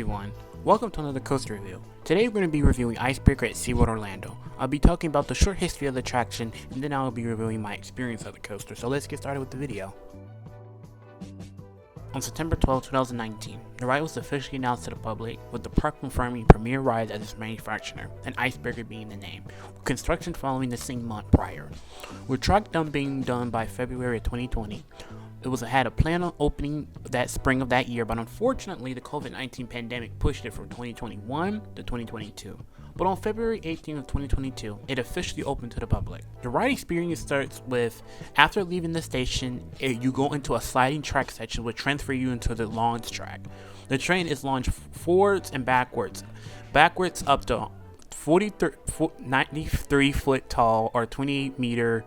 everyone, welcome to another coaster review. Today we're going to be reviewing Icebreaker at SeaWorld Orlando. I'll be talking about the short history of the attraction, and then I'll be reviewing my experience of the coaster, so let's get started with the video. On September 12, 2019, the ride was officially announced to the public, with the park confirming Premier Rides as its manufacturer, and Icebreaker being the name, with construction following the same month prior. With track being done by February of 2020, it had a plan on opening that spring of that year, but unfortunately the COVID-19 pandemic pushed it from 2021 to 2022. But on February 18th of 2022, it officially opened to the public. The ride experience starts with, after leaving the station, you go into a sliding track section which transfer you into the launch track. The train is launched forwards and backwards. Backwards up to 93 foot tall or 20 meter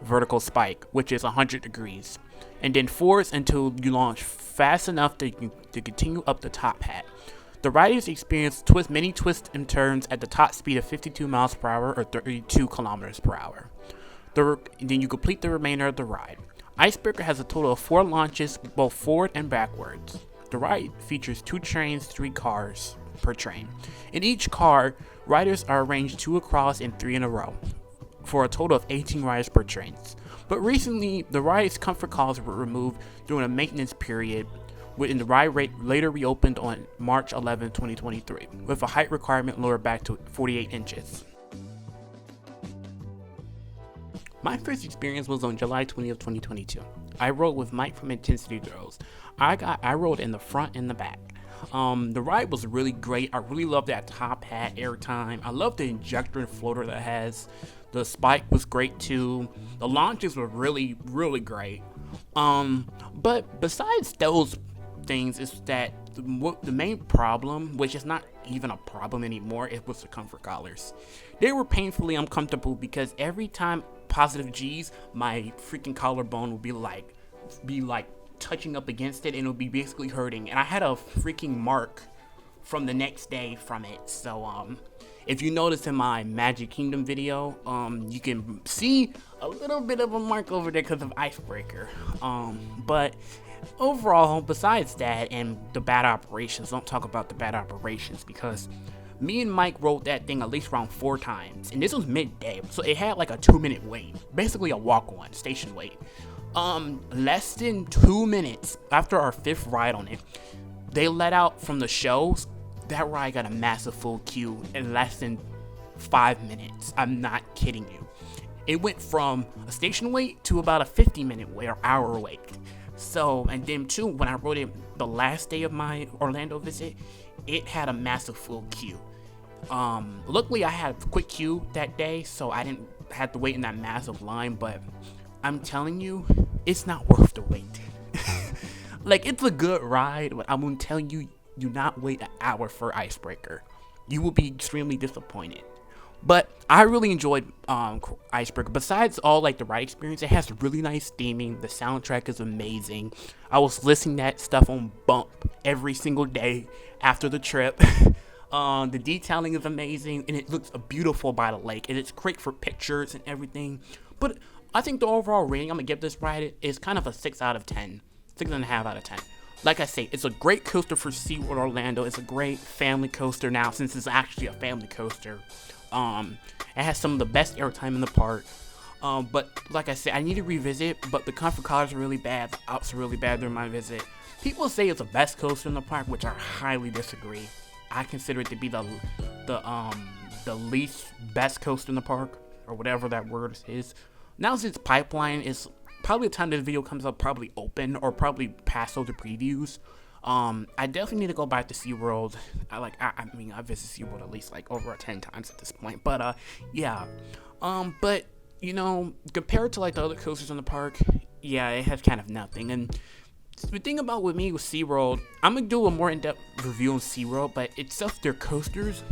vertical spike, which is 100 degrees. And then forwards until you launch fast enough to continue up the top hat. The riders experience many twists and turns at the top speed of 52 miles per hour or 32 kilometers per hour. Then you complete the remainder of the ride. Icebreaker has a total of 4 launches, both forward and backwards. The ride features 2 trains, 3 cars per train. In each car, riders are arranged 2 across and 3 in a row, for a total of 18 riders per train. But recently, the ride's comfort cars were removed during a maintenance period, and the ride later reopened on March 11, 2023, with a height requirement lowered back to 48 inches. My first experience was on July 20th, 2022. I rode with Mike from Intensity Thrills. I rode in the front and the back. The ride was really great. I really loved that top hat airtime. I loved the injector and floater that it has. The spike was great too. The launches were really, really great. But besides those things, is that the main problem, which is not even a problem anymore, it was the comfort collars. They were painfully uncomfortable because every time positive G's, my freaking collarbone would be like touching up against it, and it would be basically hurting. And I had a freaking mark from the next day from it. So if you notice in my Magic Kingdom video, you can see a little bit of a mark over there because of Icebreaker. But overall, besides that and the bad operations, don't talk about the bad operations, because me and Mike rode that thing at least around 4 times, and this was midday, so it had like a 2-minute wait, basically a walk-on station wait. Less than 2 minutes after our 5th ride on it, they let out from the shows. That ride got a massive full queue in less than 5 minutes. I'm not kidding you. It went from a station wait to about a 50-minute wait or hour wait. So, and then too, when I rode it the last day of my Orlando visit, it had a massive full queue. Luckily I had a quick queue that day, so I didn't have to wait in that massive line, but I'm telling you, it's not worth the wait. Like, it's a good ride, but I'm gonna tell you, do not wait an hour for Icebreaker. You will be extremely disappointed. But I really enjoyed Icebreaker. Besides all like the ride experience, it has really nice theming. The soundtrack is amazing. I was listening to that stuff on bump every single day after the trip. The detailing is amazing, and it looks beautiful by the lake, and it's great for pictures and everything. But I think the overall rating I'm gonna give this ride is kind of a 6 out of 10, 6.5 out of 10. Like I say, it's a great coaster for SeaWorld Orlando. It's a great family coaster now, since it's actually a family coaster. It has some of the best airtime in the park. But like I said, I need to revisit, but the comfort collars are really bad. The outs are really bad during my visit. People say it's the best coaster in the park, which I highly disagree. I consider it to be the least best coaster in the park, or whatever that word is. Now since Pipeline is probably the time this video comes up, probably open or probably past all the previews. I definitely need to go back to SeaWorld. I visit SeaWorld at least like over 10 times at this point. But yeah. But you know, compared to like the other coasters in the park, yeah, it has kind of nothing. And the thing about with me with SeaWorld, I'm gonna do a more in-depth review on SeaWorld, but itself their coasters,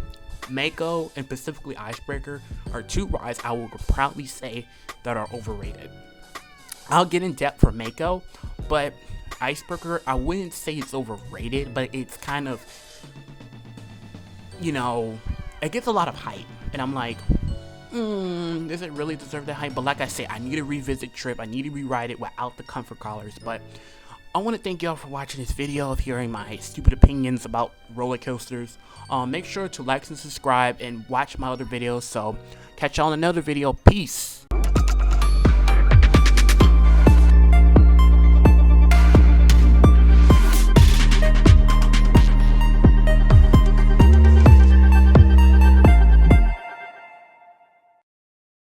Mako and specifically Icebreaker, are 2 rides I will proudly say that are overrated. I'll get in depth for Mako, but Icebreaker, I wouldn't say it's overrated, but it's kind of, you know, it gets a lot of hype, and I'm like, does it really deserve that hype? But like I say, I need to revisit Trip, I need to rewrite it without the comfort collars, but I want to thank y'all for watching this video, of hearing my stupid opinions about roller coasters. Make sure to like and subscribe and watch my other videos. So catch y'all in another video. Peace.